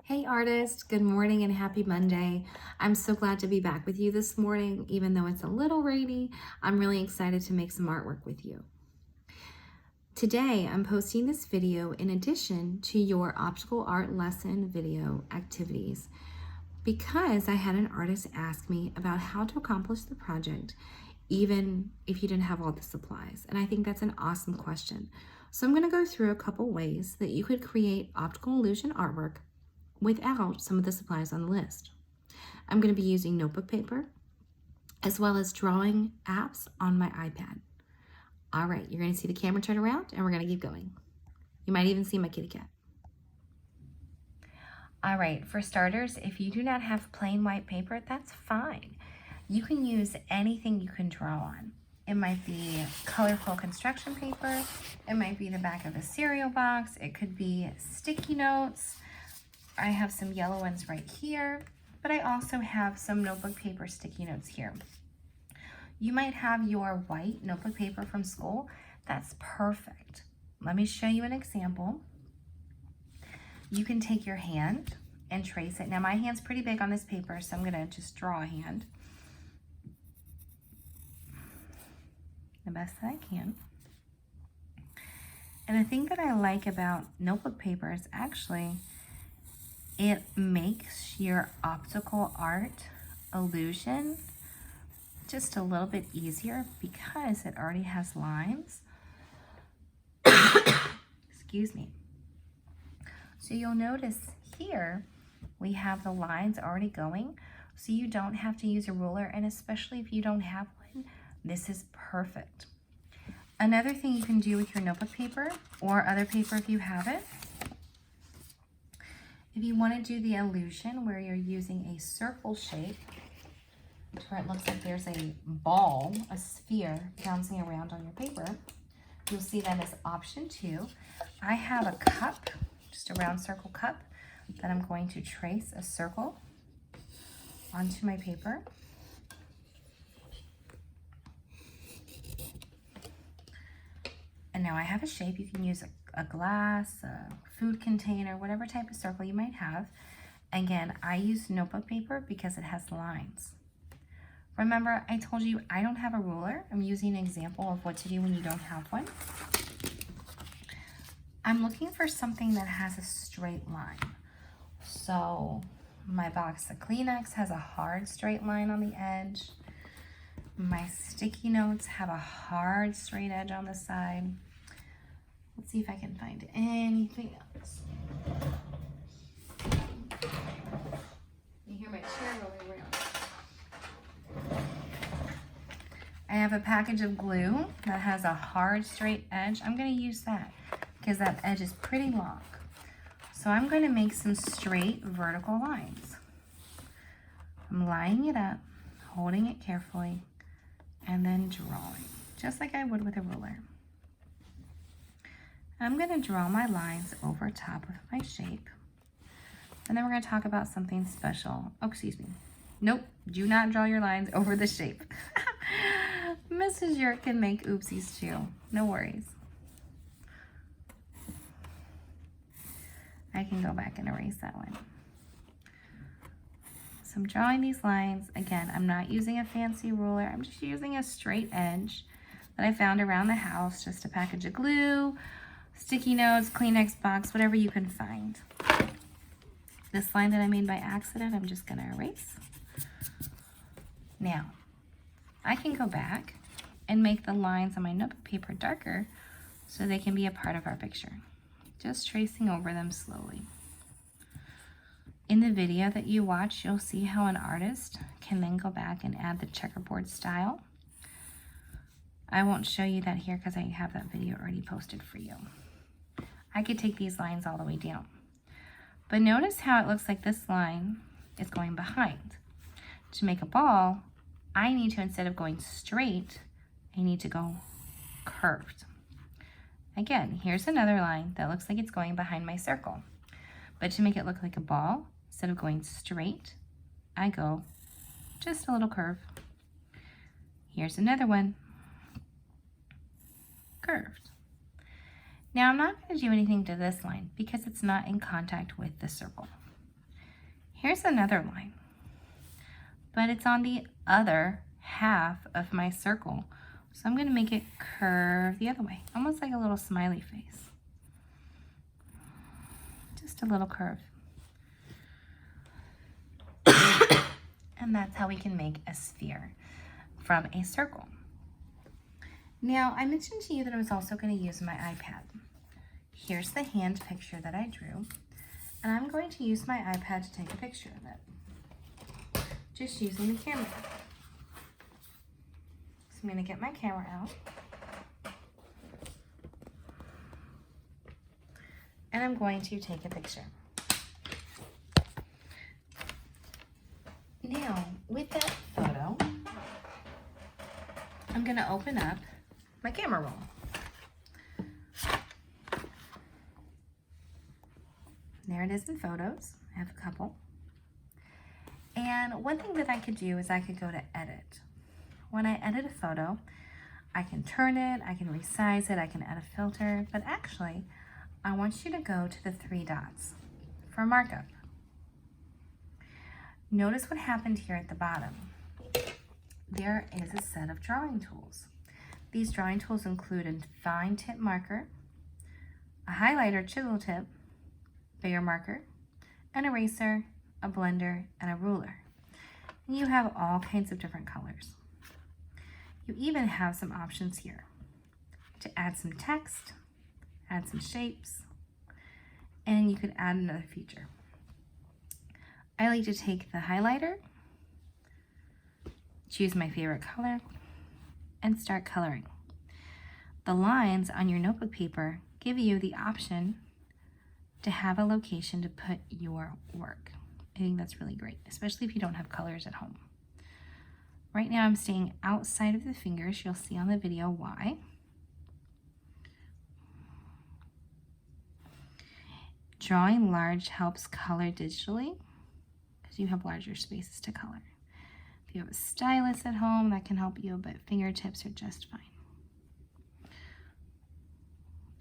Hey artist, good morning and happy Monday. I'm so glad to be back with you this morning. Even though it's a little rainy, I'm really excited to make some artwork with you. Today, I'm posting this video in addition to your optical art lesson video activities because I had an artist ask me about how to accomplish the project even if you didn't have all the supplies. And I think that's an awesome question. So I'm going to go through a couple ways that you could create optical illusion artwork without some of the supplies on the list. I'm going to be using notebook paper as well as drawing apps on my iPad. All right, you're going to see the camera turn around and we're going to keep going. You might even see my kitty cat. All right, for starters, if you do not have plain white paper, that's fine. You can use anything you can draw on. It might be colorful construction paper. It might be the back of a cereal box. It could be sticky notes. I have some yellow ones right here, but I also have some notebook paper sticky notes here. You might have your white notebook paper from school. That's perfect. Let me show you an example. You can take your hand and trace it. Now my hand's pretty big on this paper, so I'm gonna just draw a hand the best that I can. And the thing that I like about notebook paper is actually it makes your optical art illusion just a little bit easier because it already has lines. Excuse me. So you'll notice here we have the lines already going, so you don't have to use a ruler, and especially if you don't have one, this is perfect. Another thing you can do with your notebook paper or other paper if you have it, if you want to do the illusion where you're using a circle shape, where it looks like there's a ball, a sphere bouncing around on your paper, you'll see that as option 2. I have a cup, just a round circle cup, that I'm going to trace a circle onto my paper. And now I have a shape. You can use a glass, a food container, whatever type of circle you might have. Again, I use notebook paper because it has lines. Remember, I told you I don't have a ruler. I'm using an example of what to do when you don't have one. I'm looking for something that has a straight line. So my box of Kleenex has a hard straight line on the edge. My sticky notes have a hard straight edge on the side. Let's see if I can find anything else. You hear my chair rolling around. I have a package of glue that has a hard straight edge. I'm going to use that because that edge is pretty long. So I'm going to make some straight vertical lines. I'm lining it up, holding it carefully, and then drawing, just like I would with a ruler. I'm going to draw my lines over top of my shape. And then we're going to talk about something special. Oh, excuse me. Nope, do not draw your lines over the shape. Mrs. Yerk can make oopsies too. No worries. I can go back and erase that one. So I'm drawing these lines. Again, I'm not using a fancy ruler. I'm just using a straight edge that I found around the house, just a package of glue, sticky notes, Kleenex box, whatever you can find. This line that I made by accident, I'm just gonna erase. Now, I can go back and make the lines on my notebook paper darker so they can be a part of our picture. Just tracing over them slowly. In the video that you watch, you'll see how an artist can then go back and add the checkerboard style. I won't show you that here because I have that video already posted for you. I could take these lines all the way down. But notice how it looks like this line is going behind. To make a ball, I need to, instead of going straight, I need to go curved. Again, here's another line that looks like it's going behind my circle. But to make it look like a ball, instead of going straight, I go just a little curve. Here's another one, curved. Now I'm not going to do anything to this line because it's not in contact with the circle. Here's another line, but it's on the other half of my circle. So I'm going to make it curve the other way, almost like a little smiley face. Just a little curve. And that's how we can make a sphere from a circle. Now, I mentioned to you that I was also going to use my iPad. Here's the hand picture that I drew, and I'm going to use my iPad to take a picture of it, just using the camera. So I'm going to get my camera out, and I'm going to take a picture. Now, with that photo, I'm going to open up my camera roll. There it is in photos. I have a couple. And one thing that I could do is I could go to edit. When I edit a photo, I can turn it, I can resize it, I can add a filter, but actually, I want you to go to the 3 dots for markup. Notice what happened here at the bottom. There is a set of drawing tools. These drawing tools include a fine tip marker, a highlighter chisel tip, bigger marker, an eraser, a blender, and a ruler. And you have all kinds of different colors. You even have some options here to add some text, add some shapes, and you could add another feature. I like to take the highlighter, choose my favorite color, and start coloring. The lines on your notebook paper give you the option to have a location to put your work. I think that's really great, especially if you don't have colors at home. Right now I'm staying outside of the fingers. You'll see on the video why. Drawing large helps color digitally because you have larger spaces to color. If you have a stylus at home, that can help you, but fingertips are just fine.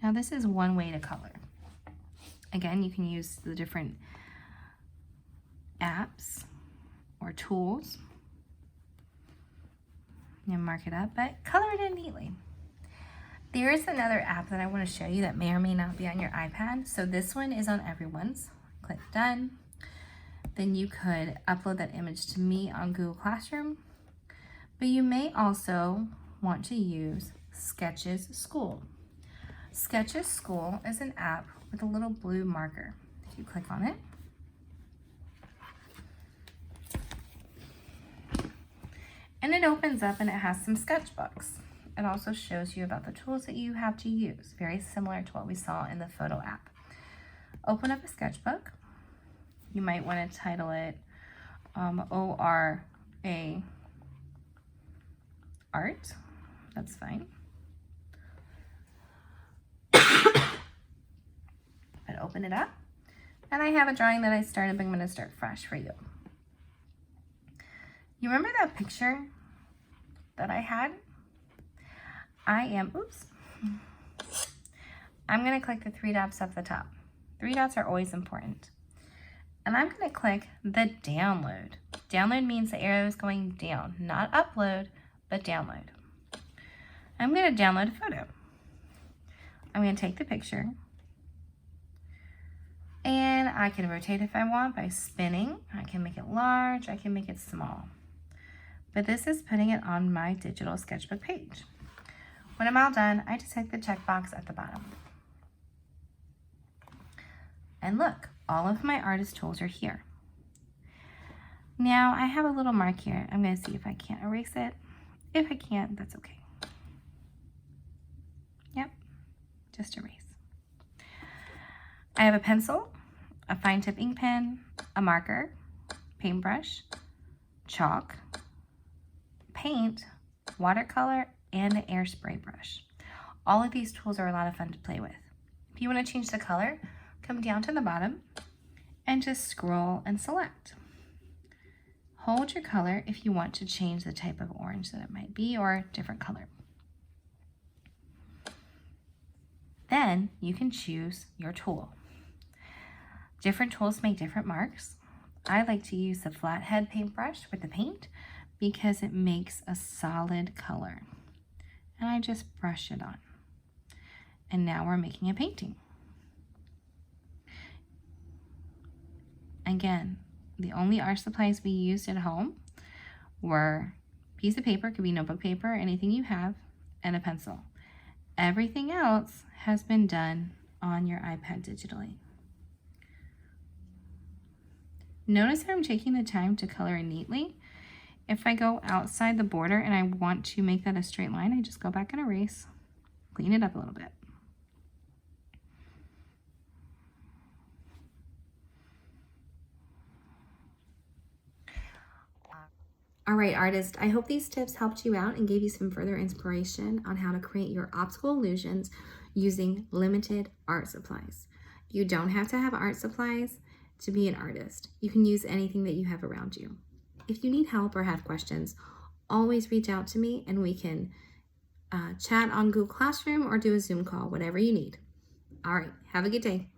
Now this is one way to color. Again, you can use the different apps or tools and mark it up, but color it in neatly. There is another app that I want to show you that may or may not be on your iPad. So this one is on everyone's. Click done. Then you could upload that image to me on Google Classroom, but you may also want to use Sketches School. Sketches School is an app with a little blue marker. If you click on it, and it opens up and it has some sketchbooks. It also shows you about the tools that you have to use, very similar to what we saw in the photo app. Open up a sketchbook. You might want to title it ORA Art. That's fine. But open it up. And I have a drawing that I started, but I'm going to start fresh for you. You remember that picture that I had? I'm going to click the 3 dots up the top. 3 dots are always important. And I'm going to click the download. Download means the arrow is going down, not upload, but download. I'm going to download a photo. I'm going to take the picture, and I can rotate if I want by spinning. I can make it large, I can make it small. But this is putting it on my digital sketchbook page. When I'm all done, I just hit the checkbox at the bottom. And look, all of my artist tools are here. Now I have a little mark here. I'm going to see if I can't erase it. If I can't, that's okay. Yep, just erase. I have a pencil, a fine tip ink pen, a marker, paintbrush, chalk, paint, watercolor, and an airspray brush. All of these tools are a lot of fun to play with. If you want to change the color, come down to the bottom and just scroll and select. Hold your color if you want to change the type of orange that it might be or a different color. Then you can choose your tool. Different tools make different marks. I like to use the flathead paintbrush with the paint because it makes a solid color. And I just brush it on. And now we're making a painting. Again, the only art supplies we used at home were a piece of paper, could be notebook paper, anything you have, and a pencil. Everything else has been done on your iPad digitally. Notice that I'm taking the time to color in neatly. If I go outside the border and I want to make that a straight line, I just go back and erase, clean it up a little bit. All right, artist, I hope these tips helped you out and gave you some further inspiration on how to create your optical illusions using limited art supplies. You don't have to have art supplies to be an artist. You can use anything that you have around you. If you need help or have questions, always reach out to me and we can chat on Google Classroom or do a Zoom call, whatever you need. All right, have a good day.